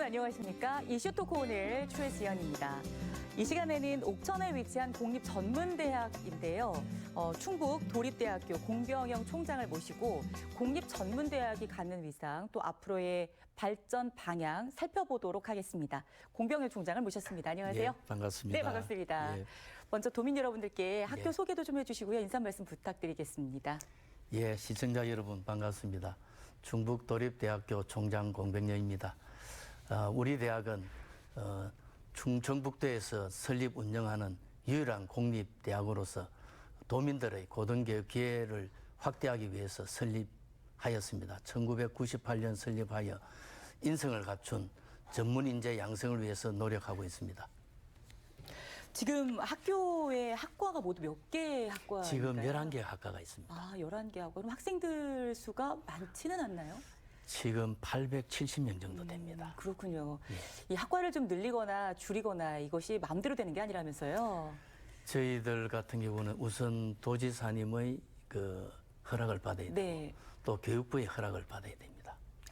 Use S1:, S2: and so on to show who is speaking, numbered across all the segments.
S1: 안녕하십니까? 이슈토크 오늘 최지연입니다. 이 시간에는 옥천에 위치한 공립전문대학인데요. 충북 도립대학교 공병영 총장을 모시고 공립전문대학이 갖는 위상 또 앞으로의 발전 방향 살펴보도록 하겠습니다. 공병영 총장을 모셨습니다. 안녕하세요.
S2: 예, 반갑습니다.
S1: 네, 반갑습니다.
S2: 예.
S1: 먼저 도민 여러분들께 학교
S2: 예.
S1: 소개도 좀 해주시고요. 인사 말씀 부탁드리겠습니다.
S2: 예, 시청자 여러분 반갑습니다. 충북 도립대학교 총장 공병영입니다. 우리 대학은 충청북도에서 설립 운영하는 유일한 공립대학으로서 도민들의 고등교육 기회를 확대하기 위해서 설립하였습니다. 1998년 설립하여 인성을 갖춘 전문 인재 양성을 위해서 노력하고 있습니다.
S1: 지금 학교에 학과가 모두 몇 개 학과인가요?
S2: 지금 11개 학과가 있습니다.
S1: 아, 11개 학과. 그럼 학생들 수가 많지는 않나요?
S2: 지금 870명 정도 됩니다.
S1: 그렇군요.
S2: 예.
S1: 이 학과를 좀 늘리거나 줄이거나 이것이 마음대로 되는 게 아니라면서요.
S2: 저희들 같은 경우는 우선 도지사님의 그 허락을 받아야 되고
S1: 네.
S2: 또 교육부의 허락을 받아야 됩니다.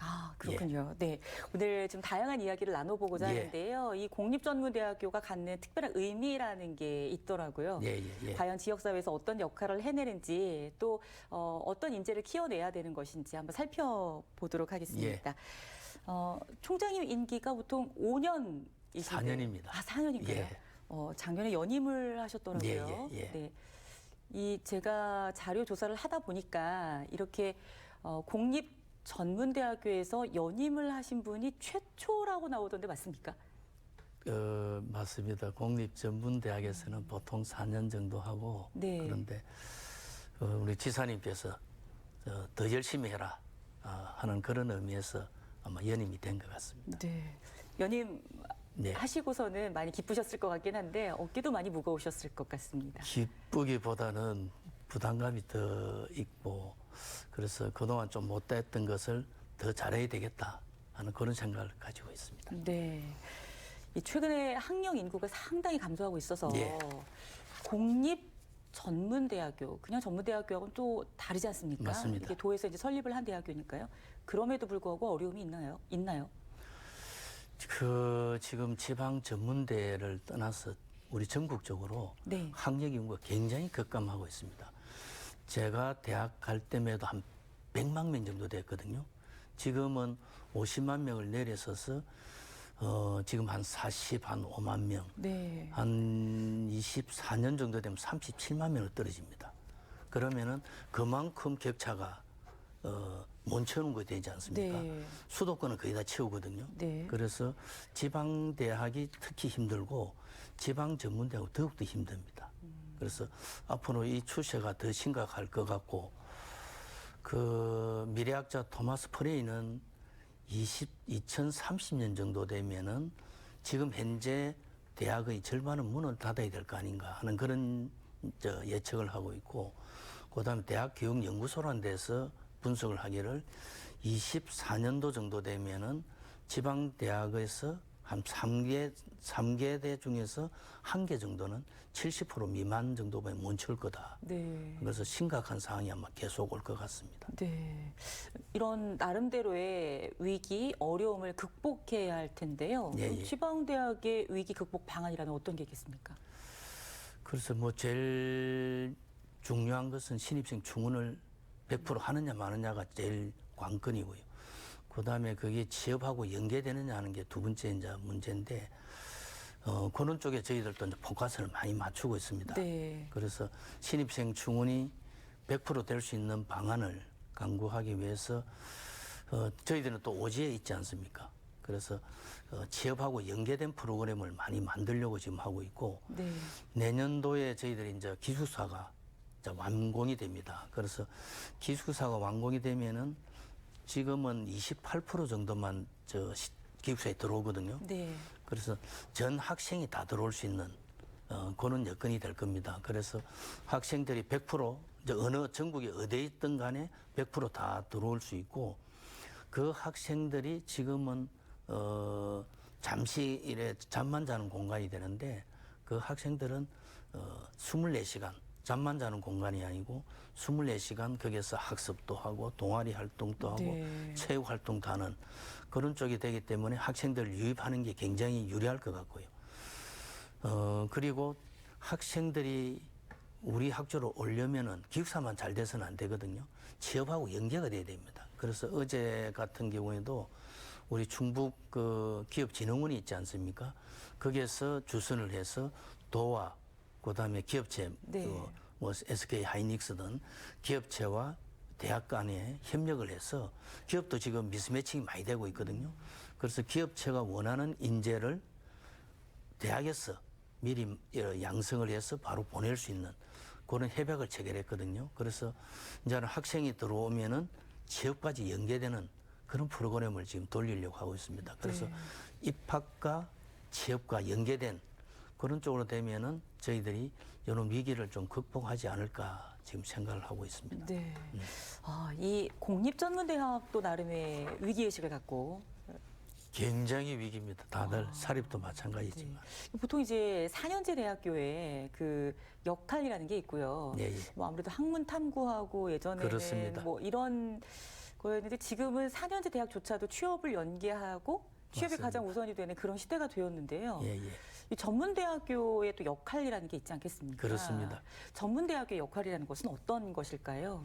S1: 아, 그렇군요. 네. 오늘 좀 다양한 이야기를 나눠보고자
S2: 예.
S1: 하는데요. 이 공립전문대학교가 갖는 특별한 의미라는 게 있더라고요.
S2: 예.
S1: 과연 지역사회에서 어떤 역할을 해내는지 또 어떤 인재를 키워내야 되는 것인지 한번 살펴보도록 하겠습니다. 총장님 임기가 보통 5년이신데.
S2: 4년입니다.
S1: 아, 4년인가요?
S2: 예.
S1: 작년에 연임을 하셨더라고요.
S2: 예.
S1: 네. 이 제가 자료 조사를 하다 보니까 이렇게 공립 전문대학교에서 연임을 하신 분이 최초라고 나오던데 맞습니까?
S2: 맞습니다. 공립전문대학에서는 보통 4년 정도 하고
S1: 네.
S2: 그런데 우리 지사님께서 더 열심히 해라 하는 그런 의미에서 아마 연임이 된 것 같습니다.
S1: 네. 연임
S2: 네.
S1: 하시고서는 많이 기쁘셨을 것 같긴 한데 어깨도 많이 무거우셨을 것 같습니다.
S2: 기쁘기보다는 부담감이 더 있고 그래서 그동안 좀 못했던 것을 더 잘해야 되겠다 하는 그런 생각을 가지고 있습니다.
S1: 네. 이 최근에 학령 인구가 상당히 감소하고 있어서
S2: 예.
S1: 공립 전문대학교, 그냥 전문대학교하고는 또 다르지 않습니까?
S2: 맞습니다.
S1: 이게 도에서 이제 설립을 한 대학교니까요. 그럼에도 불구하고 어려움이 있나요?
S2: 지금 지방 전문대를 떠나서 우리 전국적으로
S1: 네.
S2: 학령 인구가 굉장히 급감하고 있습니다. 제가 대학 갈 때에도 한 100만 명 정도 됐거든요. 지금은 50만 명을 내려서서 지금 한 5만 명,
S1: 네.
S2: 한 24년 정도 되면 37만 명으로 떨어집니다. 그러면은 그만큼 격차가 못 채우는 거 되지 않습니까?
S1: 네.
S2: 수도권은 거의 다 채우거든요.
S1: 네.
S2: 그래서 지방 대학이 특히 힘들고 지방 전문대학은 더욱더 힘듭니다. 그래서 앞으로 이 추세가 더 심각할 것 같고 그 미래학자 토마스 프레이는 2030년 정도 되면은 지금 현재 대학의 절반은 문을 닫아야 될 거 아닌가 하는 그런 예측을 하고 있고 그다음에 대학교육연구소라는 데서 분석을 하기를 24년도 정도 되면은 지방 대학에서 한 3개 대 중에서 1개 정도는 70% 미만 정도만 못 채울 거다.
S1: 네.
S2: 그래서 심각한 상황이 아마 계속 올 것 같습니다.
S1: 네. 이런 나름대로의 위기, 어려움을 극복해야 할 텐데요.
S2: 예.
S1: 지방대학의 위기 극복 방안이라면 어떤 게 있겠습니까?
S2: 그래서 제일 중요한 것은 신입생 충원을 100% 하느냐 마느냐가 제일 관건이고요. 그다음에 그게 취업하고 연계되느냐 하는 게 두 번째 이제 문제인데 그런 쪽에 저희들도 이제 포커스를 많이 맞추고 있습니다.
S1: 네.
S2: 그래서 신입생 충원이 100% 될 수 있는 방안을 강구하기 위해서 저희들은 또 오지에 있지 않습니까? 그래서 취업하고 연계된 프로그램을 많이 만들려고 지금 하고 있고
S1: 네.
S2: 내년도에 저희들이 이제 기숙사가 완공이 됩니다. 그래서 기숙사가 완공이 되면은 지금은 28% 정도만 기숙사에 들어오거든요.
S1: 네.
S2: 그래서 전 학생이 다 들어올 수 있는 그런 여건이 될 겁니다. 그래서 학생들이 100% 이제 어느 전국에 어디에 있든 간에 100% 다 들어올 수 있고 그 학생들이 지금은 잠시 이래 잠만 자는 공간이 되는데 그 학생들은 24시간 잠만 자는 공간이 아니고 24시간 거기에서 학습도 하고 동아리 활동도 하고
S1: 네.
S2: 체육 활동도 하는 그런 쪽이 되기 때문에 학생들을 유입하는 게 굉장히 유리할 것 같고요. 그리고 학생들이 우리 학교로 오려면은 기숙사만 잘 돼서는 안 되거든요. 취업하고 연계가 돼야 됩니다. 그래서 어제 같은 경우에도 우리 충북 그 기업진흥원이 있지 않습니까? 거기에서 주선을 해서 도와 그다음에 기업체
S1: 네.
S2: 뭐 SK 하이닉스든 기업체와 대학 간에 협력을 해서 기업도 지금 미스매칭이 많이 되고 있거든요. 그래서 기업체가 원하는 인재를 대학에서 미리 양성을 해서 바로 보낼 수 있는 그런 협약을 체결했거든요. 그래서 이제는 학생이 들어오면은 취업까지 연계되는 그런 프로그램을 지금 돌리려고 하고 있습니다. 그래서
S1: 네.
S2: 입학과 취업과 연계된 그런 쪽으로 되면은 저희들이 이런 위기를 좀 극복하지 않을까 지금 생각을 하고 있습니다.
S1: 네. 이 공립전문대학도 나름의 위기의식을 갖고
S2: 굉장히 위기입니다. 다들 사립도 마찬가지지만.
S1: 보통 이제 4년제 대학교에 그 역할이라는 게 있고요.
S2: 예, 예.
S1: 뭐 아무래도 학문 탐구하고 예전에는
S2: 그렇습니다.
S1: 뭐 이런 거였는데 지금은 4년제 대학조차도 취업을 연계하고 취업이
S2: 맞습니다.
S1: 가장 우선이 되는 그런 시대가 되었는데요.
S2: 예, 예.
S1: 이 전문대학교의 또 역할이라는 게 있지 않겠습니까?
S2: 그렇습니다.
S1: 전문대학교의 역할이라는 것은 어떤 것일까요?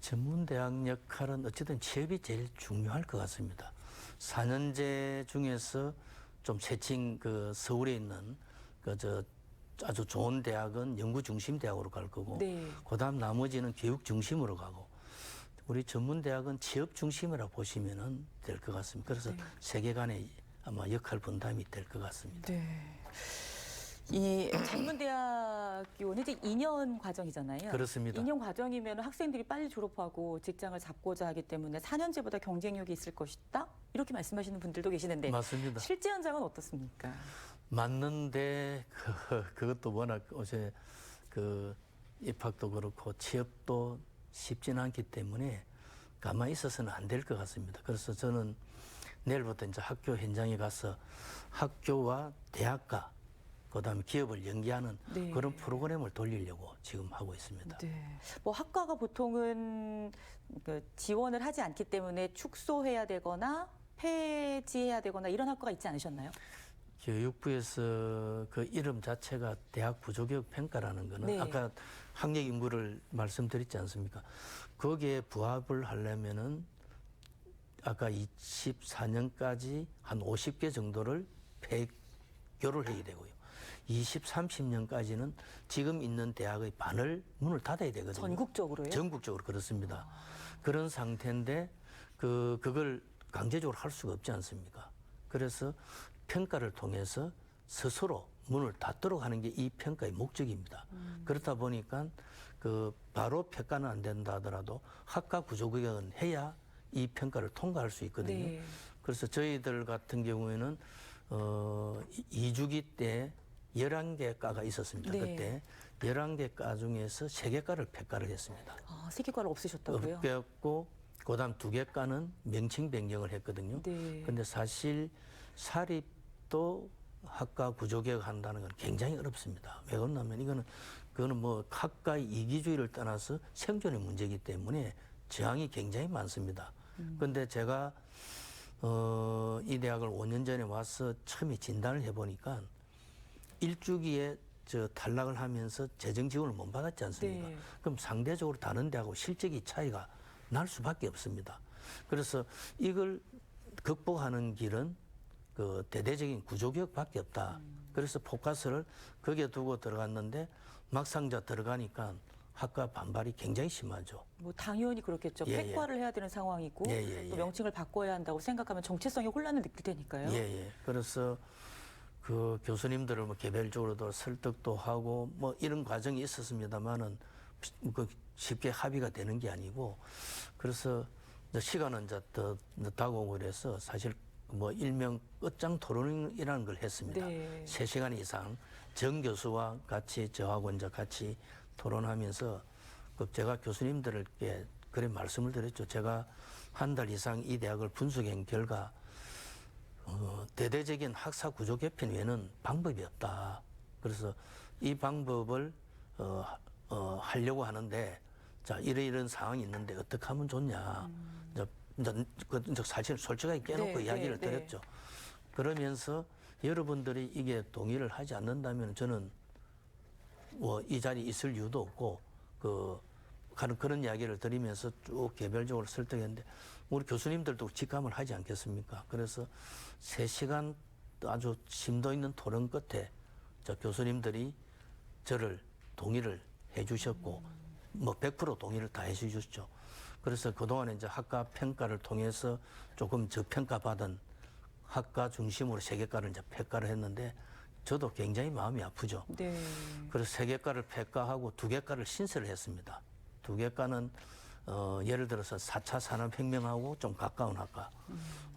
S2: 전문대학 역할은 어쨌든 취업이 제일 중요할 것 같습니다. 4년제 중에서 좀 세칭 그 서울에 있는 아주 좋은 대학은 연구 중심 대학으로 갈 거고,
S1: 네.
S2: 그다음 나머지는 교육 중심으로 가고, 우리 전문대학은 취업 중심이라 보시면은 될 것 같습니다. 그래서
S1: 네.
S2: 세계관의 아마 역할 분담이 될 것 같습니다.
S1: 네. 이 전문대학교는 이제 2년 과정이잖아요.
S2: 그렇습니다.
S1: 2년 과정이면 학생들이 빨리 졸업하고 직장을 잡고자 하기 때문에 4년제보다 경쟁력이 있을 것이다? 이렇게 말씀하시는 분들도 계시는데
S2: 맞습니다.
S1: 실제 현장은 어떻습니까?
S2: 맞는데 그것도 워낙 어제 그 입학도 그렇고 취업도 쉽지는 않기 때문에 가만히 있어서는 안 될 것 같습니다. 그래서 저는 내일부터 이제 학교 현장에 가서 학교와 대학과 그다음에 기업을 연계하는
S1: 네.
S2: 그런 프로그램을 돌리려고 지금 하고 있습니다.
S1: 네. 뭐 학과가 보통은 그 지원을 하지 않기 때문에 축소해야 되거나 폐지해야 되거나 이런 학과가 있지 않으셨나요?
S2: 교육부에서 그 이름 자체가 대학 구조교육 평가라는 거는
S1: 네.
S2: 아까 학력 인구를 말씀드렸지 않습니까? 거기에 부합을 하려면은 아까 24년까지 한 50개 정도를 폐교를 해야 되고요. 30년까지는 지금 있는 대학의 반을 문을 닫아야 되거든요.
S1: 전국적으로요?
S2: 전국적으로 그렇습니다. 그런 상태인데 그걸 강제적으로 할 수가 없지 않습니까? 그래서 평가를 통해서 스스로 문을 닫도록 하는 게 이 평가의 목적입니다. 그렇다 보니까 그 바로 평가는 안 된다 하더라도 학과 구조개혁은 해야 이 평가를 통과할 수 있거든요.
S1: 네.
S2: 그래서 저희들 같은 경우에는 2주기 때 11개 과가 있었습니다.
S1: 네.
S2: 그때 11개 과 중에서 3개 과를 폐과를 했습니다.
S1: 세계과를 없애셨다고요?
S2: 없앴고 그다음 2개 과는 명칭 변경을 했거든요.
S1: 네.
S2: 근데 사실 사립도 학과 구조개혁 한다는 건 굉장히 어렵습니다. 왜 그러냐면 그거는 뭐 학과의 이기주의를 떠나서 생존의 문제이기 때문에 저항이 굉장히 많습니다. 그런데 제가 이 대학을 5년 전에 와서 처음에 진단을 해보니까 1주기에 탈락을 하면서 재정 지원을 못 받았지 않습니까?
S1: 네.
S2: 그럼 상대적으로 다른 대학하고 실적이 차이가 날 수밖에 없습니다. 그래서 이걸 극복하는 길은 그 대대적인 구조개혁밖에 없다. 그래서 포커스를 거기에 두고 들어갔는데 막상 들어가니까 학과 반발이 굉장히 심하죠.
S1: 뭐 당연히 그렇겠죠.
S2: 예,
S1: 폐과를 해야 되는 상황이고
S2: 예, 예,
S1: 또
S2: 예.
S1: 명칭을 바꿔야 한다고 생각하면 정체성의 혼란을 느낄 테니까요.
S2: 예, 예. 그래서 그 교수님들을 뭐 개별적으로도 설득도 하고 뭐 이런 과정이 있었습니다만은 그 쉽게 합의가 되는 게 아니고 그래서 이제 시간은 이제 더 다가오고 그래서 사실 뭐 일명 끝장 토론이라는 걸 했습니다.
S1: 네.
S2: 3시간 이상 정 교수와 같이 저하고 이제 같이 토론하면서 그 제가 교수님들께 그래 말씀을 드렸죠. 제가 한 달 이상 이 대학을 분석한 결과 대대적인 학사 구조 개편 외에는 방법이 없다. 그래서 이 방법을 하려고 하는데 자 이런 상황이 있는데 어떻게 하면 좋냐. 이제 사실 솔직하게 깨놓고
S1: 네,
S2: 이야기를
S1: 네, 네.
S2: 드렸죠. 그러면서 여러분들이 이게 동의를 하지 않는다면 저는 뭐 이 자리에 있을 이유도 없고 그런 이야기를 드리면서 쭉 개별적으로 설득했는데 우리 교수님들도 직감을 하지 않겠습니까? 그래서 3시간 아주 심도 있는 토론 끝에 저 교수님들이 저를 동의를 해주셨고 뭐 100% 동의를 다 해주셨죠. 그래서 그동안에 이제 학과 평가를 통해서 조금 저평가받은 학과 중심으로 3개과를 이제 폐과를 했는데 저도 굉장히 마음이 아프죠.
S1: 네.
S2: 그래서 3개과를 폐과하고 2개과를 신설을 했습니다. 2개과는 예를 들어서 4차 산업혁명하고 좀 가까운 학과,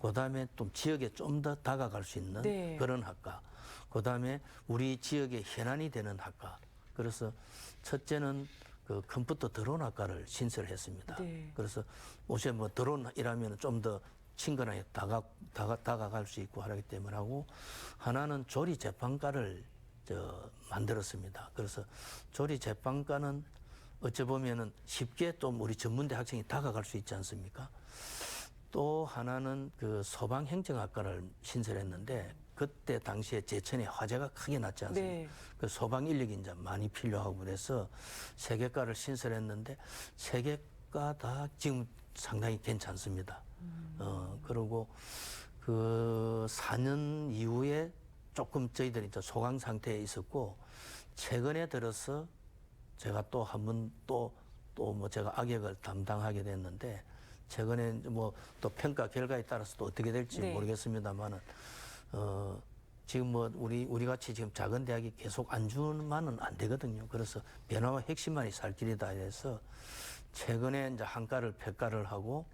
S2: 그다음에 또 지역에 좀 더 다가갈 수 있는
S1: 네.
S2: 그런 학과, 그다음에 우리 지역의 현안이 되는 학과. 그래서 첫째는 그 컴퓨터 드론학과를 신설했습니다.
S1: 네.
S2: 그래서 옷에 뭐 드론이라면 좀 더 친근하게 다가갈 수 있고 하기 때문에 하고 하나는 조리 제빵과를 만들었습니다. 그래서 조리 제빵과는 어찌 보면은 쉽게 좀 우리 전문대 학생이 다가갈 수 있지 않습니까? 또 하나는 그 소방행정학과를 신설했는데 그때 당시에 제천에 화재가 크게 났지 않습니까?
S1: 네.
S2: 그 소방 인력이 이제 많이 필요하고 그래서 3개과를 신설했는데 3개과 다 지금 상당히 괜찮습니다. 그리고 그 4년 이후에 조금 저희들이 이제 소강 상태에 있었고 최근에 들어서 제가 또 한 번 또 뭐 제가 악역을 담당하게 됐는데 최근에 뭐 또 평가 결과에 따라서 또 어떻게 될지
S1: 네.
S2: 모르겠습니다만은 지금 뭐 우리 같이 지금 작은 대학이 계속 안 주면은 안 되거든요. 그래서 변화와 핵심만이 살 길이다 해서 최근에 이제 한과를 폐과를 하고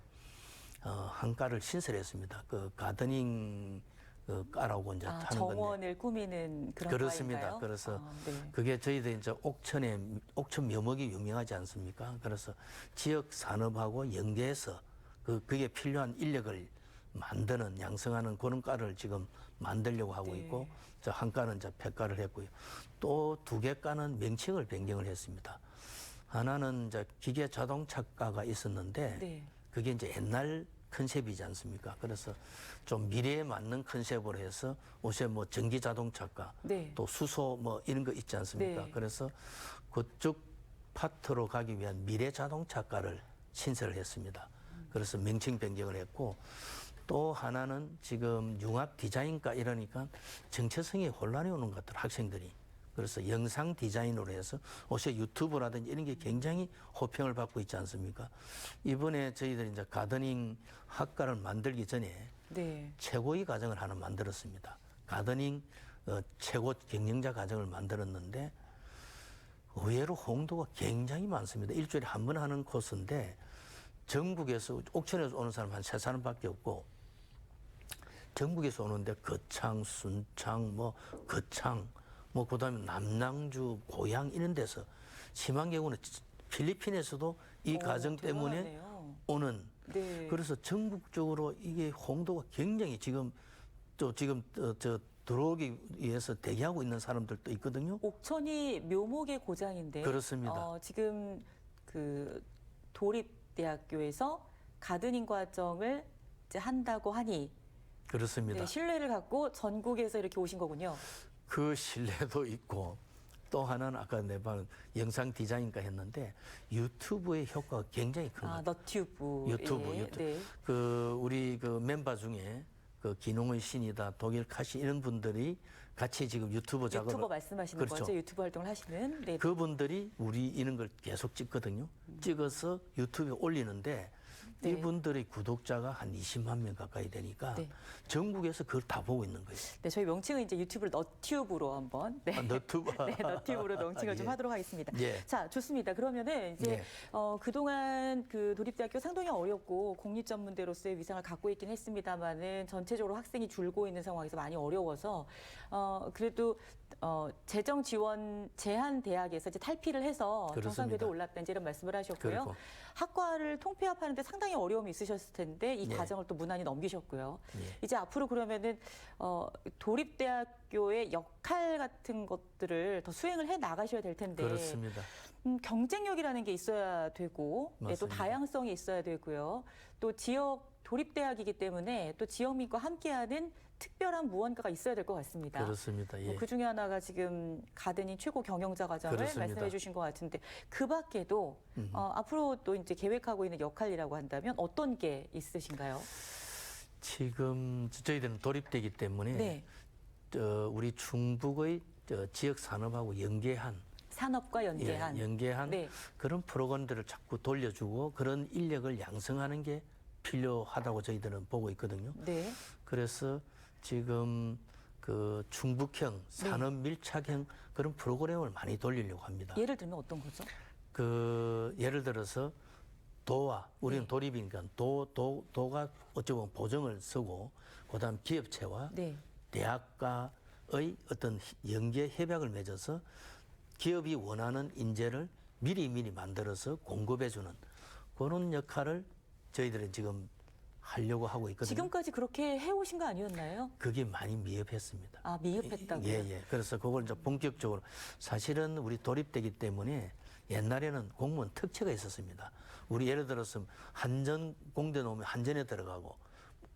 S2: 한과를 신설했습니다. 그 가드닝 그 과라고 이제 하는 건데.
S1: 정원을 꾸미는 그런
S2: 그렇습니다.
S1: 과인가요?
S2: 그래서
S1: 네.
S2: 그게 저희들 이제 옥천 묘목이 유명하지 않습니까? 그래서 지역 산업하고 연계해서 그게 필요한 인력을 만드는 양성하는 그런 과를 지금 만들려고 하고
S1: 네.
S2: 있고 저 한 과는 이제 폐과를 했고요. 또 2개과는 명칭을 변경을 했습니다. 하나는 이제 기계 자동차과가 있었는데
S1: 네.
S2: 그게 이제 옛날 컨셉이지 않습니까? 그래서 좀 미래에 맞는 컨셉으로 해서 옷에 뭐 전기 자동차과
S1: 네.
S2: 또 수소 뭐 이런 거 있지 않습니까?
S1: 네.
S2: 그래서 그쪽 파트로 가기 위한 미래 자동차과를 신설을 했습니다. 그래서 명칭 변경을 했고 또 하나는 지금 융합 디자인과 이러니까 정체성에 혼란이 오는 것 같아요, 학생들이. 그래서 영상 디자인으로 해서 옷에 유튜브라든지 이런 게 굉장히 호평을 받고 있지 않습니까? 이번에 저희들이 이제 가드닝 학과를 만들기 전에
S1: 네.
S2: 최고위 과정을 하나 만들었습니다. 가드닝 최고 경영자 과정을 만들었는데 의외로 홍도가 굉장히 많습니다. 일주일에 한 번 하는 코스인데 전국에서 옥천에서 오는 사람 한 3사람밖에 없고 전국에서 오는데 거창, 순창, 뭐 거창, 뭐 그다음에 남낭주, 고향 이런 데서 심한 경우는 필리핀에서도 이 과정 때문에
S1: 대단하네요.
S2: 오는.
S1: 네.
S2: 그래서 전국적으로 이게 홍도가 굉장히 지금 들어오기 위해서 대기하고 있는 사람들도 있거든요.
S1: 옥천이 묘목의 고장인데
S2: 그렇습니다.
S1: 지금 그 도립대학교에서 가드닝 과정을 이제 한다고 하니
S2: 그렇습니다.
S1: 네, 신뢰를 갖고 전국에서 이렇게 오신 거군요.
S2: 그 신뢰도 있고 또 하나는 아까 내방 영상 디자인과 했는데 유튜브의 효과가 굉장히 큰 것 같아요.
S1: 너튜브.
S2: 유튜브.
S1: 네.
S2: 그 우리 그 멤버 중에 그 기농의 신이다, 독일 카시 이런 분들이 같이 지금 유튜브 작업을
S1: 유튜버 말씀하시는
S2: 그렇죠.
S1: 거죠? 유튜브 활동을 하시는. 네.
S2: 그분들이 우리 이런 걸 계속 찍거든요. 찍어서 유튜브에 올리는데
S1: 네.
S2: 이분들의 구독자가 한 20만 명 가까이 되니까
S1: 네.
S2: 전국에서 그걸 다 보고 있는 거예요.
S1: 네, 저희 명칭은 이제 유튜브를 너튜브로 한번. 네.
S2: 너튜브.
S1: 네, 너튜브로 명칭을 좀
S2: 예.
S1: 하도록 하겠습니다.
S2: 예.
S1: 자, 좋습니다. 그러면은 이제
S2: 예.
S1: 그동안 그 도립대학교 상당히 어렵고 공립전문대로서의 위상을 갖고 있긴 했습니다만은 전체적으로 학생이 줄고 있는 상황에서 많이 어려워서 그래도 재정 지원 제한 대학에서 이제 탈피를 해서
S2: 그렇습니다.
S1: 정상궤도 올랐다 이제 이런 말씀을 하셨고요.
S2: 그리고.
S1: 학과를 통폐합하는데 상당히 어려움이 있으셨을 텐데 이
S2: 예.
S1: 과정을 또 무난히 넘기셨고요.
S2: 예.
S1: 이제 앞으로 그러면은 도립대학교의 역할 같은 것들을 더 수행을 해 나가셔야 될 텐데
S2: 그렇습니다.
S1: 경쟁력이라는 게 있어야 되고 네, 또
S2: 맞습니다.
S1: 다양성이 있어야 되고요. 또 지역 도립대학이기 때문에 또 지역민과 함께하는 특별한 무언가가 있어야 될 것 같습니다.
S2: 그렇습니다. 예.
S1: 그 중에 하나가 지금 가든이 최고 경영자 과정을
S2: 그렇습니다.
S1: 말씀해 주신 것 같은데 그 밖에도 앞으로 또 이제 계획하고 있는 역할이라고 한다면 어떤 게 있으신가요?
S2: 지금 저희들은 도립되기 때문에
S1: 네.
S2: 우리 충북의 지역 산업하고 연계한
S1: 산업과 연계한.
S2: 연계한
S1: 네.
S2: 그런 프로그램들을 자꾸 돌려주고 그런 인력을 양성하는 게 필요하다고 저희들은 보고 있거든요.
S1: 네.
S2: 그래서 지금 그 충북형 산업 밀착형 그런 프로그램을 많이 돌리려고 합니다.
S1: 예를 들면 어떤 거죠?
S2: 그 예를 들어서 도와 우리는
S1: 네.
S2: 도립이니까 도가 어찌 보면 보증을 쓰고 그다음 기업체와
S1: 네.
S2: 대학가의 어떤 연계 협약을 맺어서 기업이 원하는 인재를 미리 만들어서 공급해주는 그런 역할을 저희들은 지금 하려고 하고 있거든요.
S1: 지금까지 그렇게 해오신 거 아니었나요?
S2: 그게 많이 미흡했습니다.
S1: 아, 미흡했다고요?
S2: 예. 그래서 그걸 이제 본격적으로 사실은 우리 도립되기 때문에 옛날에는 공무원 특채가 있었습니다. 우리 예를 들어서 한전 공대 놓으면 한전에 들어가고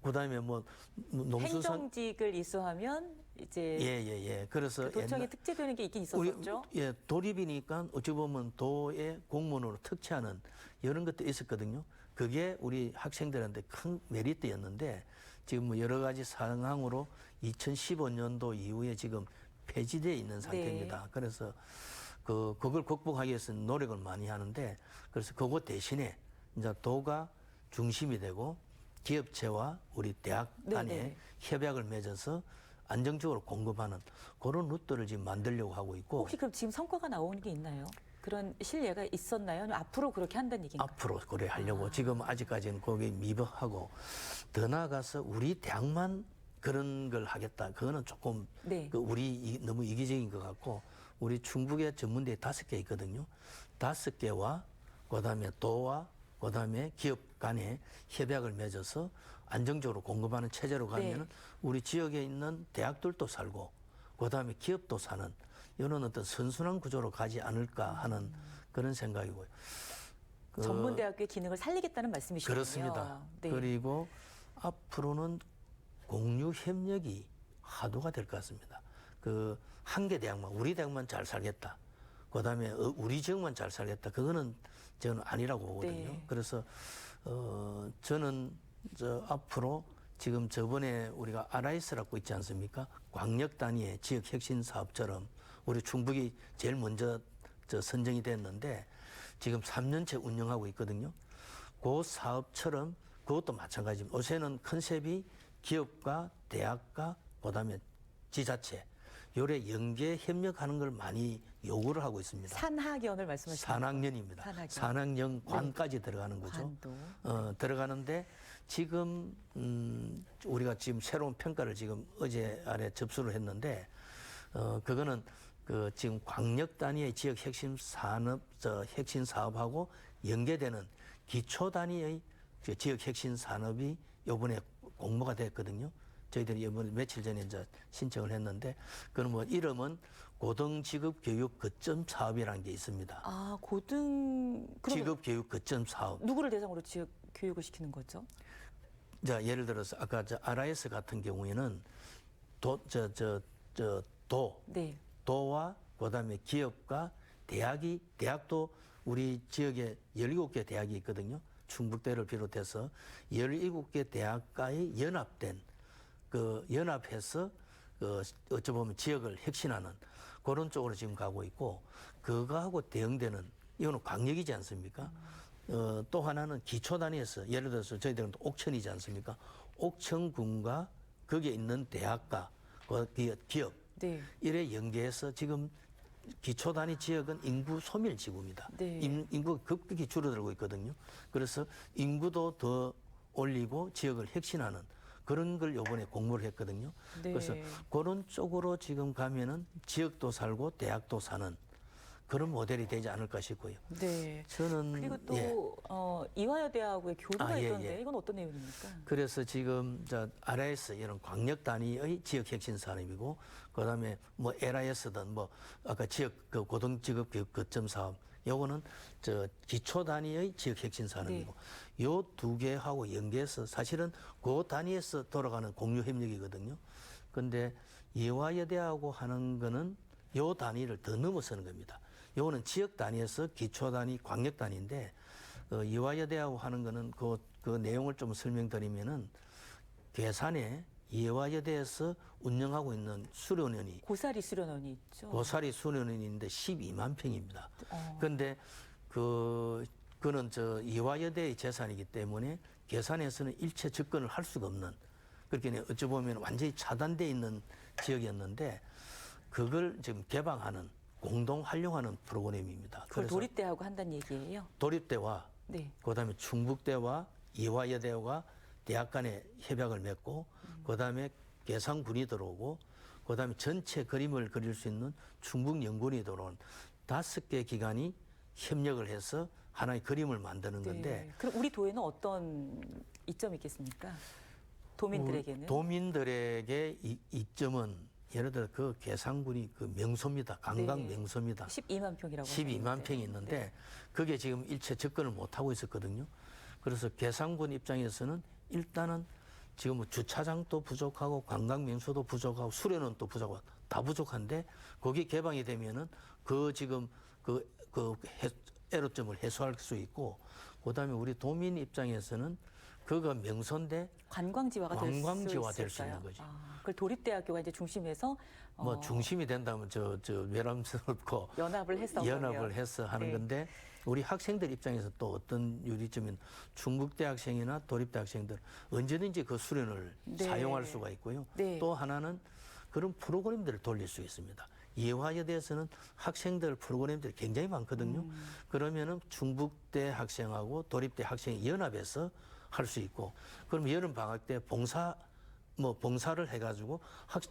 S2: 그다음에 뭐 농수산
S1: 행정직을 이수하면 이제
S2: 예. 그래서
S1: 그 도청에
S2: 옛날-
S1: 특채되는 게 있긴
S2: 우리
S1: 있었었죠.
S2: 도립이니까 어찌 보면 도의 공무원으로 특채하는 이런 것도 있었거든요. 그게 우리 학생들한테 큰 메리트였는데 지금 뭐 여러 가지 상황으로 2015년도 이후에 지금 폐지되어 있는 상태입니다. 그래서 그걸 극복하기 위해서 노력을 많이 하는데 그래서 그거 대신에 이제 도가 중심이 되고 기업체와 우리 대학 간에
S1: 네네.
S2: 협약을 맺어서 안정적으로 공급하는 그런 루트를 지금 만들려고 하고 있고
S1: 혹시 그럼 지금 성과가 나오는 게 있나요? 그런 실례가 있었나요? 아니면 앞으로 그렇게 한다는 얘기인가요?
S2: 앞으로 그래 하려고 지금 아직까지는 거기에 미흡하고 더 나아가서 우리 대학만 그런 걸 하겠다. 그거는 조금
S1: 네.
S2: 너무 이기적인 것 같고 우리 충북에 전문대 5개 있거든요. 5개와 그다음에 도와 그다음에 기업 간에 협약을 맺어서 안정적으로 공급하는 체제로 가면은
S1: 네.
S2: 우리 지역에 있는 대학들도 살고 그다음에 기업도 사는 이런 어떤 선순환 구조로 가지 않을까 하는 그런 생각이고요.
S1: 전문대학교의 기능을 살리겠다는 말씀이시군요.
S2: 그렇습니다.
S1: 네.
S2: 그리고 앞으로는 공유 협력이 화두가 될 것 같습니다. 그 한 개 대학만 우리 대학만 잘 살겠다. 그다음에 우리 지역만 잘 살겠다. 그거는 저는 아니라고 보거든요.
S1: 네.
S2: 그래서 저는 앞으로 지금 저번에 우리가 RIS라고 있지 않습니까? 광역 단위의 지역 혁신 사업처럼 우리 충북이 제일 먼저 선정이 됐는데 지금 3년째 운영하고 있거든요. 그 사업처럼 그것도 마찬가지입니다. 요새는 컨셉이 기업과 대학과 그다음에 지자체 요래 연계 협력하는 걸 많이 요구를 하고 있습니다.
S1: 산학연을 말씀하시는
S2: 산학연입니다.
S1: 산학연.
S2: 산학연관까지 들어가는 거죠.
S1: 관도.
S2: 들어가는데 지금 우리가 지금 새로운 평가를 지금 어제 아래 접수를 했는데 그거는 그 지금 광역 단위의 지역 핵심 산업 핵심 사업하고 연계되는 기초 단위의 지역 핵심 산업이 이번에 공모가 됐거든요. 저희들이 이번에 며칠 전에 이제 신청을 했는데 그는 뭐 이름은 고등직업 교육 거점 사업이라는 게 있습니다.
S1: 아, 고등 그럼
S2: 직업 교육 거점 사업.
S1: 누구를 대상으로 지역 교육을 시키는 거죠?
S2: 자, 예를 들어서 아까 RIS 같은 경우에는
S1: 네.
S2: 도와 그다음에 기업과 대학도 우리 지역에 17개 대학이 있거든요. 충북대를 비롯해서 17개 대학과의 연합된 연합해서 어찌 보면 지역을 혁신하는 그런 쪽으로 지금 가고 있고 그거하고 대응되는 이거는 광역이지 않습니까? 또 하나는 기초 단위에서 예를 들어서 저희들은 또 옥천이지 않습니까? 옥천군과 거기에 있는 대학과 기업
S1: 네.
S2: 이래 연계해서 지금 기초 단위 지역은 인구 소멸 지구입니다.
S1: 네.
S2: 인구가 급격히 줄어들고 있거든요. 그래서 인구도 더 올리고 지역을 혁신하는 그런 걸 요번에 공모를 했거든요.
S1: 네.
S2: 그래서 그런 쪽으로 지금 가면은 지역도 살고 대학도 사는 그런 모델이 되지 않을까 싶고요.
S1: 네.
S2: 저는
S1: 그리고 또
S2: 예.
S1: 이화여대하고의 교류가
S2: 아, 예,
S1: 있던데
S2: 예.
S1: 이건 어떤 내용입니까?
S2: 그래서 지금 RIS 이런 광역 단위의 지역 혁신 산업이고 그다음에 뭐 LIS든 뭐 아까 지역 그 고등직업 교육 거점 사업 요거는 저 기초 단위의 지역 혁신 산업이고 요 두 개하고 연계해서 사실은 그 단위에서 돌아가는 공유 협력이거든요. 근데 이화여대하고 하는 거는 요 단위를 더 넘어서는 겁니다. 요거는 지역 단위에서 기초 단위, 광역 단위인데 이화여대하고 하는 거는 그 내용을 좀 설명드리면은 괴산에 이화여대에서 운영하고 있는 수련원이
S1: 고사리 수련원이 있죠.
S2: 고사리 수련원인데 12만 평입니다. 그런데 그는 저 이화여대의 재산이기 때문에 괴산에서는 일체 접근을 할 수가 없는 그렇게 어찌 보면 완전히 차단돼 있는 지역이었는데 그걸 지금 개방하는 공동 활용하는 프로그램입니다.
S1: 그걸
S2: 그래서
S1: 도립대하고 한다는 얘기예요.
S2: 도립대와
S1: 네.
S2: 그다음에 충북대와 이화여대와 대학 간에 협약을 맺고 그다음에 계상군이 들어오고 그다음에 전체 그림을 그릴 수 있는 충북연구원이 들어온 5개 기관이 협력을 해서 하나의 그림을 만드는 건데
S1: 네. 그럼 우리 도에는 어떤 이점이 있겠습니까? 도민들에게는?
S2: 도민들에게 이점은 예를 들어 그 계상군이 그 명소입니다. 관광
S1: 네.
S2: 명소입니다.
S1: 12만 평이라고
S2: 12만
S1: 하셨는데.
S2: 평이 있는데
S1: 네.
S2: 그게 지금 일체 접근을 못 하고 있었거든요. 그래서 계상군 입장에서는 일단은 지금 뭐 주차장도 부족하고 관광 명소도 부족하고 수련원도 부족하고 다 부족한데 거기 개방이 되면은 그 지금 애로점을 해소할 수 있고 그다음에 우리 도민 입장에서는 그거 명소인데
S1: 관광지화가
S2: 관광지화
S1: 될
S2: 될
S1: 수
S2: 수 있는
S1: 있을까요?
S2: 거지.
S1: 그걸 도립대학교가 이제 중심에서
S2: 뭐 중심이 된다면 저 외람스럽고
S1: 연합을 해서
S2: 연합을 해서 하는
S1: 네.
S2: 건데 우리 학생들 입장에서 또 어떤 유리점은 중국대 학생이나 도립대 학생들 언제든지 그 수련을
S1: 네.
S2: 사용할 수가 있고요.
S1: 네.
S2: 또 하나는 그런 프로그램들을 돌릴 수 있습니다. 이화여대에서는 학생들 프로그램들이 굉장히 많거든요. 그러면은 중북대 학생하고 도립대 학생이 연합해서 할 수 있고 그럼 여름 방학 때 봉사를 해가지고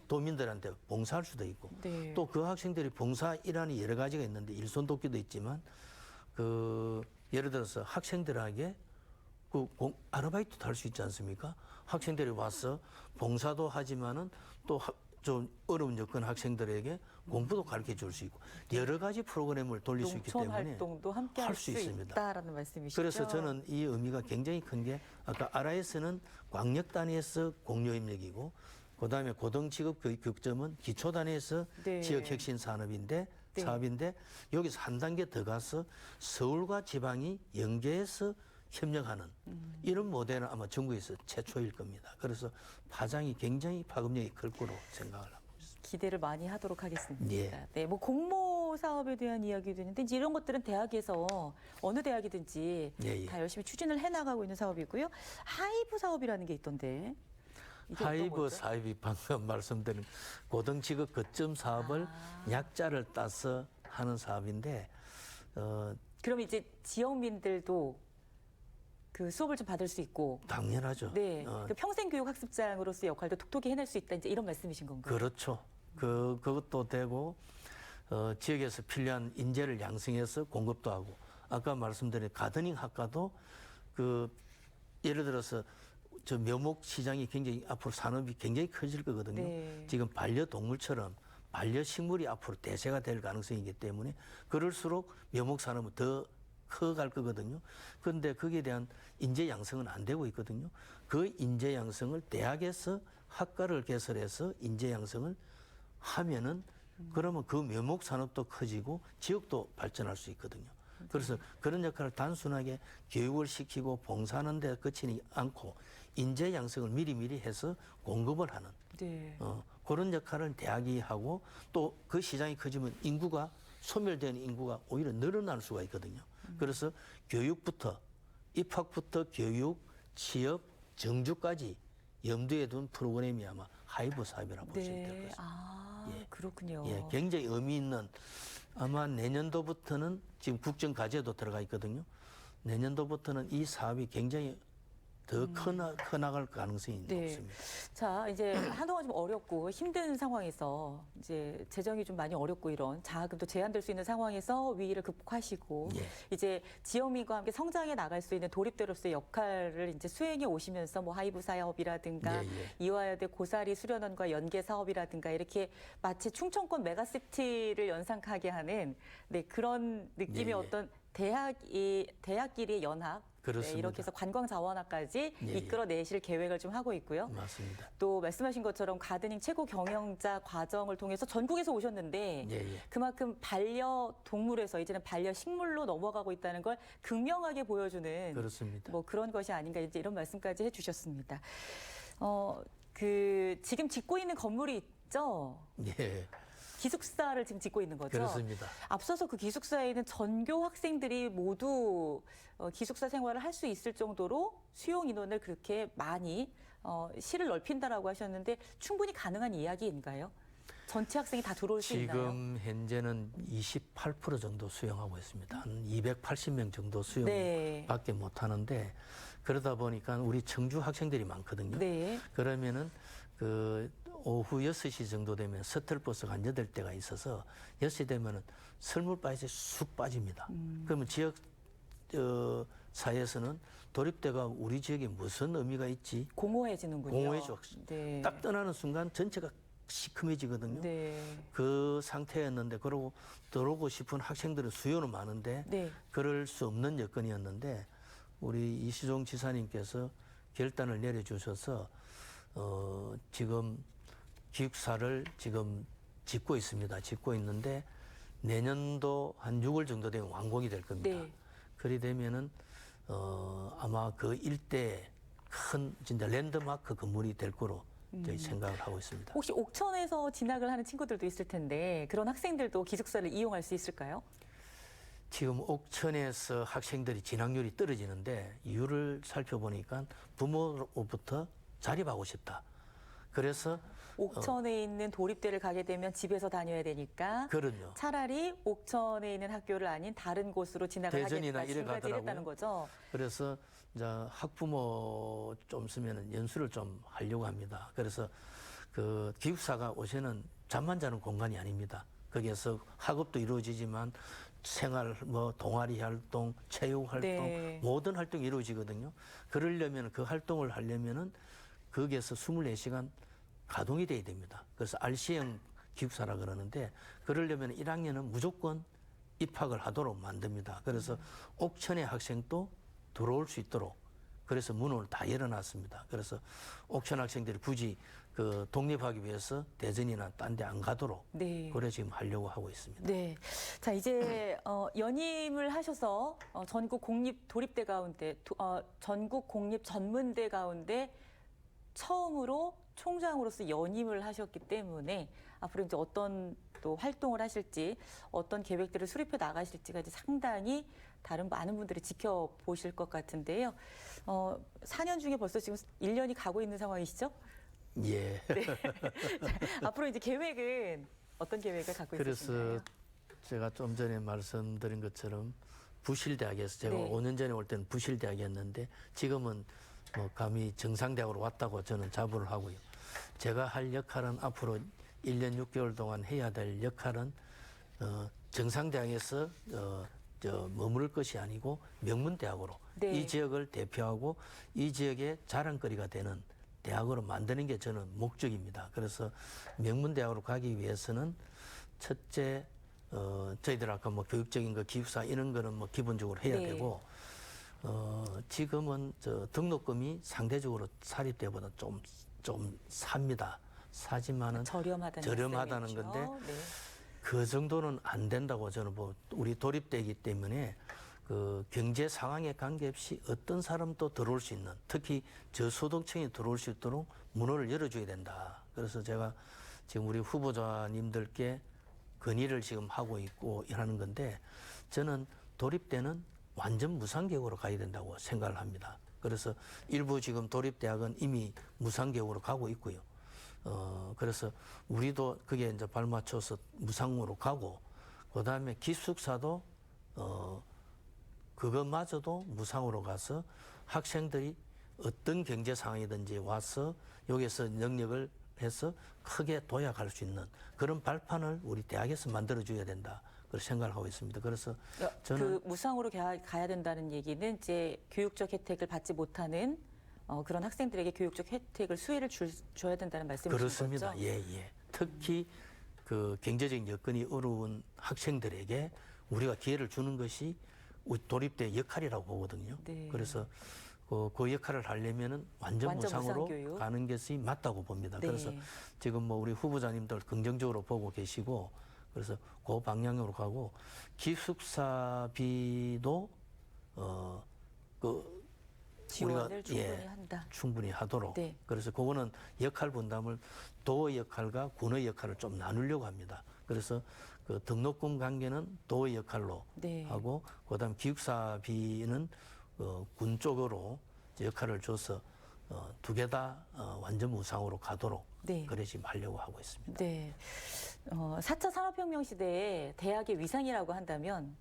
S2: 도민들한테 봉사할 수도 있고
S1: 네.
S2: 또 그 학생들이 봉사 일환이 여러 가지가 있는데 일손돕기도 있지만 예를 들어서 학생들에게 아르바이트도 할 수 있지 않습니까? 학생들이 와서 봉사도 하지만은 또 좀 어려운 여건 학생들에게 공부도 가르쳐 줄 수 있고 여러 가지 프로그램을 돌릴 수 있기
S1: 농촌
S2: 때문에
S1: 활동도 함께 할 수
S2: 있습니다.
S1: 있다라는 말씀이시죠.
S2: 그래서 저는 이 의미가 굉장히 큰 게 아까 아라에서는 광역 단위에서 공유 협력이고 그다음에 고등직업교육점은 기초 단위에서
S1: 네.
S2: 지역 혁신 산업인데
S1: 네.
S2: 사업인데 여기서 한 단계 더 가서 서울과 지방이 연계해서 협력하는 이런 모델은 아마 전국에서 최초일 겁니다. 그래서 파장이 굉장히 파급력이 클 거로 생각을 하고 있습니다.
S1: 기대를 많이 하도록 하겠습니다.
S2: 예.
S1: 네, 뭐 공모 사업에 대한 이야기도 있는데 이제 이런 것들은 대학에서 어느 대학이든지
S2: 예.
S1: 다 열심히 추진을 해나가고 있는 사업이고요. 하이브 사업이라는 게 있던데. 이게 어떤
S2: 하이브
S1: 거죠?
S2: 사업이 방금 말씀드린 고등직업 거점 사업을 약자를 따서 하는 사업인데
S1: 그럼 이제 지역민들도 그 수업을 좀 받을 수 있고,
S2: 당연하죠.
S1: 네, 그 평생교육 학습장으로서의 역할도 톡톡히 해낼 수 있다. 이제 이런 말씀이신 건가요?
S2: 그렇죠. 그것도 되고 지역에서 필요한 인재를 양성해서 공급도 하고 아까 말씀드린 가드닝 학과도 예를 들어서 저 묘목 시장이 굉장히 앞으로 산업이 굉장히 커질 거거든요.
S1: 네.
S2: 지금 반려동물처럼 반려식물이 앞으로 대세가 될 가능성이기 때문에 그럴수록 묘목 산업은 더 커갈 거거든요. 그런데 거기에 대한 인재 양성은 안 되고 있거든요. 그 인재 양성을 대학에서 학과를 개설해서 인재 양성을 하면은 그러면 그 묘목 산업도 커지고 지역도 발전할 수 있거든요. 그래서 그런 역할을 단순하게 교육을 시키고 봉사하는 데 그치지 않고 인재 양성을 미리미리 해서 공급을 하는
S1: 네.
S2: 그런 역할을 대학이 하고 또 그 시장이 커지면 소멸되는 인구가 오히려 늘어날 수가 있거든요. 그래서 교육부터 입학부터 교육, 취업, 정주까지 염두에 둔 프로그램이 아마 하이브 사업이라고 보시면 될 것
S1: 네.
S2: 같습니다.
S1: 아,
S2: 예.
S1: 그렇군요.
S2: 예, 굉장히 의미 있는 아마 내년도부터는 지금 국정과제도 들어가 있거든요. 내년도부터는 이 사업이 굉장히 더 커나갈 가능성이
S1: 네.
S2: 높습니다.
S1: 자, 이제 한동안 좀 어렵고 힘든 상황에서 이제 재정이 좀 많이 어렵고 이런 자금도 제한될 수 있는 상황에서 위기를 극복하시고
S2: 예.
S1: 이제 지역민과 함께 성장해 나갈 수 있는 도립대로서의 역할을 이제 수행해 오시면서 뭐 하이브 사업이라든가
S2: 예, 예.
S1: 이화여대 고사리 수련원과 연계 사업이라든가 이렇게 마치 충청권 메가시티를 연상하게 하는 네, 그런 느낌의
S2: 예, 예.
S1: 어떤 대학끼리의 연합 네,
S2: 그렇습니다.
S1: 이렇게 해서 관광 자원화까지
S2: 예, 예.
S1: 이끌어내실 계획을 좀 하고 있고요.
S2: 맞습니다.
S1: 또 말씀하신 것처럼 가드닝 최고 경영자 과정을 통해서 전국에서 오셨는데
S2: 예, 예.
S1: 그만큼 반려동물에서 이제는 반려식물로 넘어가고 있다는 걸 극명하게 보여주는
S2: 그렇습니다.
S1: 뭐 그런 것이 아닌가 이제 이런 말씀까지 해주셨습니다. 지금 짓고 있는 건물이 있죠?
S2: 예,
S1: 기숙사를 지금 짓고 있는 거죠?
S2: 그렇습니다.
S1: 앞서서 그 기숙사에 있는 전교 학생들이 모두 기숙사 생활을 할 수 있을 정도로 수용 인원을 그렇게 많이 실을 넓힌다라고 하셨는데 충분히 가능한 이야기인가요? 전체 학생이 다 들어올 수 있나요?
S2: 지금 현재는 28% 정도 수용하고 있습니다. 한 280명 정도
S1: 네.
S2: 수용밖에 못 하는데 그러다 보니까 우리 청주 학생들이 많거든요.
S1: 네.
S2: 그러면은 그 오후 6시 정도 되면 서틀버스가 한 8대가 있어서 6시 되면은 설물바위에 쑥 빠집니다. 그러면 지역 사회에서는 도립대가 우리 지역에 무슨 의미가 있지?
S1: 공허해지는군요.
S2: 공허해져.
S1: 네.
S2: 딱 떠나는 순간 전체가 시커매지거든요.
S1: 네.
S2: 그 상태였는데 그러고 들어오고 싶은 학생들은 수요는 많은데
S1: 네.
S2: 그럴 수 없는 여건이었는데 우리 이시종 지사님께서 결단을 내려주셔서 지금 기숙사를 지금 짓고 있습니다. 짓고 있는데 내년도 한 6월 정도 되면 완공이 될 겁니다.
S1: 네.
S2: 그리 되면은 아마 그 일대에 큰 진짜 랜드마크 건물이 될 거로 저희 생각을 하고 있습니다.
S1: 혹시 옥천에서 진학을 하는 친구들도 있을 텐데 그런 학생들도 기숙사를 이용할 수 있을까요?
S2: 지금 옥천에서 학생들이 진학률이 떨어지는데 이유를 살펴보니까 부모로부터 자립하고 싶다. 그래서
S1: 옥천에 있는 도립대를 가게 되면 집에서 다녀야 되니까
S2: 그럼요.
S1: 차라리 옥천에 있는 학교를 아닌 다른 곳으로 진학을
S2: 대전이나
S1: 하겠다.
S2: 이래
S1: 지금까지
S2: 가더라고요.
S1: 이랬다는 거죠.
S2: 그래서 이제 학부모 좀 쓰면은 연수를 좀 하려고 합니다. 그래서 그 기숙사가 요새는 잠만 자는 공간이 아닙니다. 거기에서 학업도 이루어지지만 생활, 뭐 동아리 활동, 체육 활동,
S1: 네.
S2: 모든 활동이 이루어지거든요. 그러려면 그 활동을 하려면은 거기에서 24시간 가동이 돼야 됩니다. 그래서 RC형 기숙사라 그러는데 그러려면 1학년은 무조건 입학을 하도록 만듭니다. 그래서 옥천의 학생도 들어올 수 있도록 그래서 문을 다 열어놨습니다. 그래서 옥천 학생들이 굳이 그 독립하기 위해서 대전이나 딴 데 안 가도록
S1: 네.
S2: 그래 지금 하려고 하고 있습니다.
S1: 네. 자, 이제 연임을 하셔서 전국 공립 도립대 가운데 전국 공립 전문대 가운데 처음으로 총장으로서 연임을 하셨기 때문에 앞으로 이제 어떤 또 활동을 하실지 어떤 계획들을 수립해 나가실지가 이제 상당히 다른 많은 분들이 지켜보실 것 같은데요. 4년 중에 벌써 지금 1년이 가고 있는 상황이시죠?
S2: 예.
S1: 앞으로 이제 계획은 어떤 계획을 갖고 있으신가요?
S2: 그래서 제가 좀 전에 말씀드린 것처럼 부실대학에서 제가
S1: 네.
S2: 5년 전에 올 때는 부실대학이었는데 지금은 뭐 감히 정상대학으로 왔다고 저는 자부를 하고요. 제가 할 역할은 앞으로 1년 6개월 동안 해야 될 역할은 정상대학에서 머무를 것이 아니고 명문대학으로
S1: 네.
S2: 이 지역을 대표하고 이 지역의 자랑거리가 되는 대학으로 만드는 게 저는 목적입니다. 그래서 명문대학으로 가기 위해서는 첫째 저희들 아까 뭐 교육적인 거 기숙사 이런 거는 뭐 기본적으로 해야
S1: 네.
S2: 되고 지금은 등록금이 상대적으로 사립대보다 좀 삽니다. 사지만은
S1: 저렴하다는
S2: 건데
S1: 말씀이죠. 네.
S2: 그 정도는 안 된다고 저는 우리 도립대이기 때문에 그 경제 상황에 관계없이 어떤 사람도 들어올 수 있는 특히 저소득층이 들어올 수 있도록 문을 열어줘야 된다. 그래서 제가 지금 우리 후보자님들께 건의를 지금 하고 있고 하는 건데 저는 도립대는 완전 무상교육으로 가야 된다고 생각을 합니다. 그래서 일부 지금 도립대학은 이미 무상교육으로 가고 있고요. 그래서 우리도 그게 이제 발맞춰서 무상으로 가고 그다음에 기숙사도 그것마저도 무상으로 가서 학생들이 어떤 경제 상황이든지 와서 여기서 영역을 해서 크게 도약할 수 있는 그런 발판을 우리 대학에서 만들어줘야 된다. 그렇게 생각을 하고 있습니다. 그래서 저는
S1: 그 무상으로 가야 된다는 얘기는 이제 교육적 혜택을 받지 못하는 그런 학생들에게 교육적 혜택을 수혜를 줘야 된다는 말씀이신
S2: 그렇습니다.
S1: 거죠?
S2: 예, 예. 특히 그 경제적 여건이 어려운 학생들에게 우리가 기회를 주는 것이 우리 도립대 역할이라고 보거든요.
S1: 네.
S2: 그래서 그 역할을 하려면은 완전
S1: 완전
S2: 무상으로
S1: 무상교육.
S2: 가는 것이 맞다고 봅니다.
S1: 네.
S2: 그래서 지금 뭐 우리 후보자님들 긍정적으로 보고 계시고 그래서 그 방향으로 가고 기숙사비도 그
S1: 지원을
S2: 우리가,
S1: 충분히 한다.
S2: 충분히 하도록.
S1: 네.
S2: 그래서 그거는 역할 분담을 도의 역할과 군의 역할을 좀 나누려고 합니다. 그래서 그 등록금 관계는 도의 역할로
S1: 네.
S2: 하고 그다음 기숙사비는 군 쪽으로 역할을 줘서 두 개 다 완전 무상으로 가도록
S1: 네.
S2: 그래 지금 하려고 하고 있습니다.
S1: 네. 4차 산업혁명 시대에 대학의 위상이라고 한다면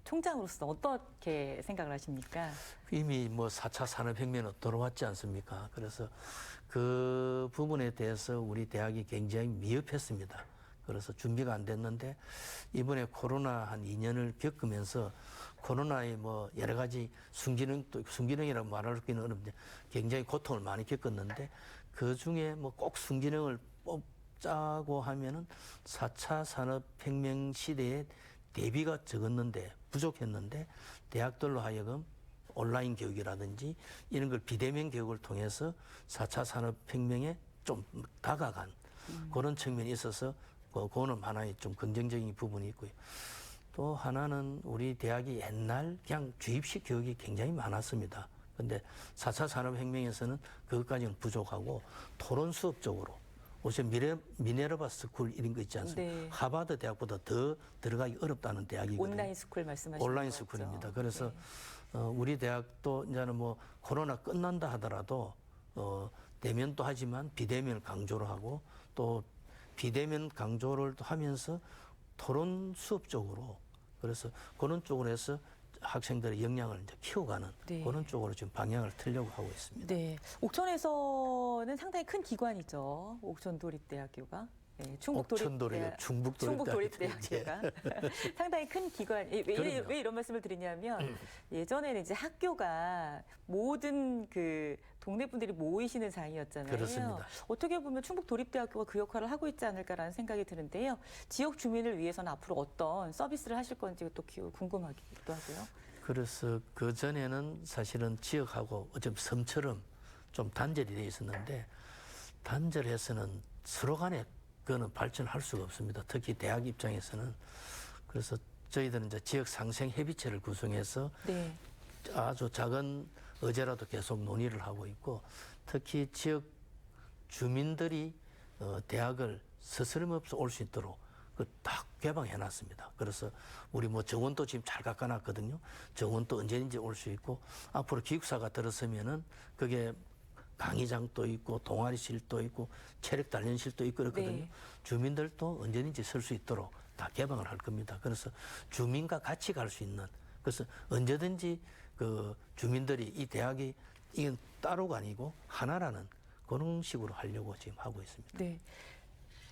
S1: 총장으로서 어떻게 생각을 하십니까?
S2: 이미 뭐 4차 산업혁명은 들어왔지 않습니까? 그래서 그 부분에 대해서 우리 대학이 굉장히 미흡했습니다. 그래서 준비가 안 됐는데 이번에 코로나 한 2년을 겪으면서 코로나의 뭐 여러 가지 순기능이라고 말하기는 어렵는데 굉장히 고통을 많이 겪었는데 그 중에 뭐 꼭 순기능을 뽑자고 하면은 4차 산업혁명 시대에 대비가 적었는데 부족했는데 대학들로 하여금 온라인 교육이라든지 이런 걸 비대면 교육을 통해서 4차 산업혁명에 좀 다가간 그런 측면이 있어서 그거는 하나의 좀 긍정적인 부분이 있고요. 또 하나는 우리 대학이 옛날 그냥 주입식 교육이 굉장히 많았습니다. 근데 4차 산업혁명에서는 그것까지는 부족하고 토론 수업 쪽으로 요새 미네르바 스쿨 이런 거 있지 않습니까?
S1: 네.
S2: 하버드 대학보다 더 들어가기 어렵다는 대학이거든요.
S1: 온라인 스쿨 말씀하시는
S2: 온라인
S1: 거죠?
S2: 스쿨입니다. 그래서
S1: 네.
S2: 우리 대학도 이제는 뭐 코로나 끝난다 하더라도 대면도 하지만 비대면을 강조를 하고 또 비대면 강조를 하면서 토론 수업 쪽으로 그래서 그런 쪽으로 해서 학생들의 역량을 이제 키워가는
S1: 네.
S2: 그런 쪽으로 지금 방향을 틀려고 하고 있습니다.
S1: 네. 옥천에서는 상당히 큰 기관이죠. 옥천도립대학교가. 네,
S2: 옥천도립,
S1: 충북도립대학교가 상당히 큰 기관. 왜 이런 말씀을 드리냐면 예전에는 이제 학교가 모든 그 동네 분들이 모이시는 장이었잖아요.
S2: 그렇습니다.
S1: 어떻게 보면 충북도립대학교가 그 역할을 하고 있지 않을까라는 생각이 드는데요. 지역 주민을 위해서는 앞으로 어떤 서비스를 하실 건지 또 궁금하기도 하고요.
S2: 그래서 그 전에는 사실은 지역하고 어쩜 섬처럼 좀 단절이 돼 있었는데 단절해서는 서로 간에 그거는 발전할 수가 없습니다. 특히 대학 입장에서는. 그래서 저희들은 이제 지역 상생 협의체를 구성해서
S1: 네.
S2: 아주 작은 의제라도 계속 논의를 하고 있고 특히 지역 주민들이 대학을 스스럼없이 올 수 있도록 그 딱 개방해 놨습니다. 그래서 우리 뭐 정원도 지금 잘 깎아놨거든요. 정원도 언제든지 올 수 있고 앞으로 기숙사가 들어서면은 그게 강의장도 있고 동아리실도 있고 체력 단련실도 있고 그렇거든요.
S1: 네.
S2: 주민들도 언제든지 쓸 수 있도록 다 개방을 할 겁니다. 그래서 주민과 같이 갈 수 있는 그래서 언제든지 그 주민들이 이 대학이 이건 따로가 아니고 하나라는 그런 식으로 하려고 지금 하고 있습니다.
S1: 네.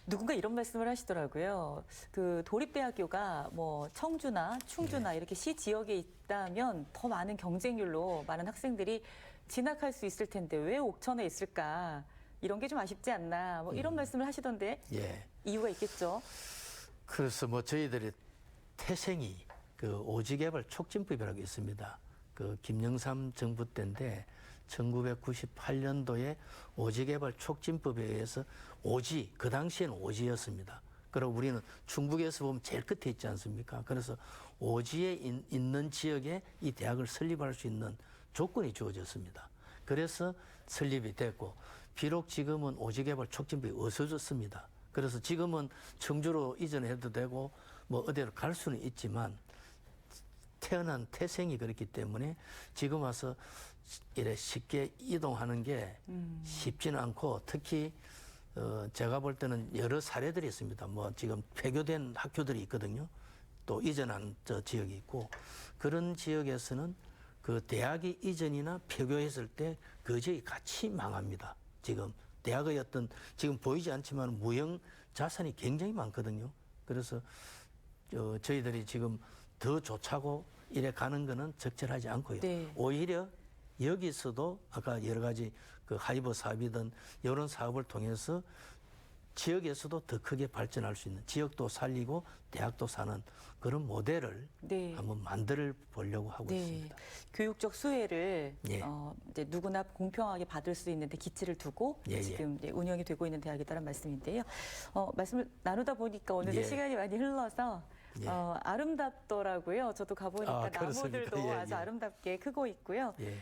S1: 누군가 이런 말씀을 하시더라고요. 그 도립대학교가 뭐 청주나 충주나 이렇게 시 지역에 있다면 더 많은 경쟁률로 많은 학생들이 진학할 수 있을 텐데 왜 옥천에 있을까? 이런 게 좀 아쉽지 않나? 뭐 이런 말씀을 하시던데
S2: 예.
S1: 이유가 있겠죠.
S2: 그래서 뭐 저희들의 태생이 그 오지개발 촉진법이라고 있습니다. 그 김영삼 정부 때인데 1998년도에 오지개발 촉진법에 의해서 오지, 그 당시에는 오지였습니다. 그리고 우리는 충북에서 보면 제일 끝에 있지 않습니까? 그래서 오지에 있는 지역에 이 대학을 설립할 수 있는 조건이 주어졌습니다. 그래서 설립이 됐고, 비록 지금은 오지개발 촉진법이 없어졌습니다. 그래서 지금은 청주로 이전해도 되고, 뭐 어디로 갈 수는 있지만, 태어난 태생이 그렇기 때문에 지금 와서 이래 쉽게 이동하는 게 쉽지는 않고 특히 제가 볼 때는 여러 사례들이 있습니다. 뭐 지금 폐교된 학교들이 있거든요. 또 이전한 저 지역이 있고 그런 지역에서는 그 대학이 이전이나 폐교했을 때 거제이 같이 망합니다. 지금 대학의 어떤 지금 보이지 않지만 무형 자산이 굉장히 많거든요. 그래서 저희들이 지금 더 좋자고 이래 가는 거는 적절하지 않고요.
S1: 네.
S2: 오히려 여기서도 아까 여러 가지 그 하이버 사업이든 이런 사업을 통해서 지역에서도 더 크게 발전할 수 있는 지역도 살리고 대학도 사는 그런 모델을
S1: 네.
S2: 한번 만들어 보려고 하고
S1: 네.
S2: 있습니다.
S1: 교육적 수혜를
S2: 예.
S1: 이제 누구나 공평하게 받을 수 있는 데 기치를 두고
S2: 예, 예.
S1: 지금 이제 운영이 되고 있는 대학이다라는 말씀인데요. 말씀을 나누다 보니까 어느새
S2: 예.
S1: 시간이 많이 흘러서
S2: 예.
S1: 아름답더라고요. 저도 가보니까
S2: 그렇습니까?
S1: 나무들도
S2: 예,
S1: 아주
S2: 예.
S1: 아름답게 크고 있고요.
S2: 예.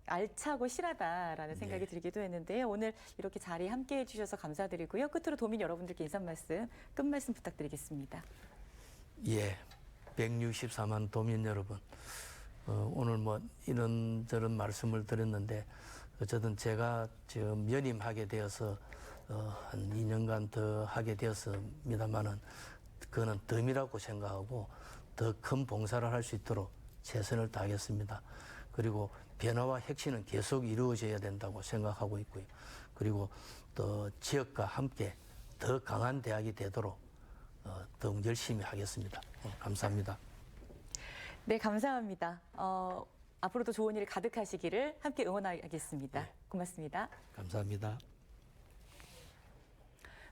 S1: 알차고 실하다라는 생각이
S2: 예.
S1: 들기도 했는데요. 오늘 이렇게 자리 함께해 주셔서 감사드리고요. 끝으로 도민 여러분들께 인사 말씀, 끝 말씀 부탁드리겠습니다.
S2: 예, 164만 도민 여러분, 오늘 뭐 이런저런 말씀을 드렸는데 어쨌든 제가 지금 연임하게 되어서 한 2년간 더 하게 되었습니다만은 그거는 덤이라고 생각하고 더 큰 봉사를 할 수 있도록 최선을 다하겠습니다. 그리고 변화와 혁신은 계속 이루어져야 된다고 생각하고 있고요. 그리고 또 지역과 함께 더 강한 대학이 되도록 더욱 열심히 하겠습니다. 감사합니다.
S1: 네, 감사합니다. 앞으로도 좋은 일 가득하시기를 함께 응원하겠습니다.
S2: 네.
S1: 고맙습니다.
S2: 감사합니다.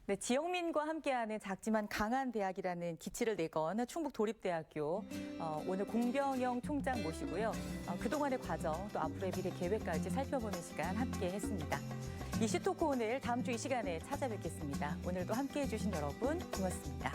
S1: 네, 지역민과 함께하는 작지만 강한 대학이라는 기치를 내건 충북도립대학교 오늘 공병영 총장 모시고요. 그동안의 과정 또 앞으로의 미래 계획까지 살펴보는 시간 함께했습니다. 이슈토크 오늘 다음 주 이 시간에 찾아뵙겠습니다. 오늘도 함께해 주신 여러분 고맙습니다.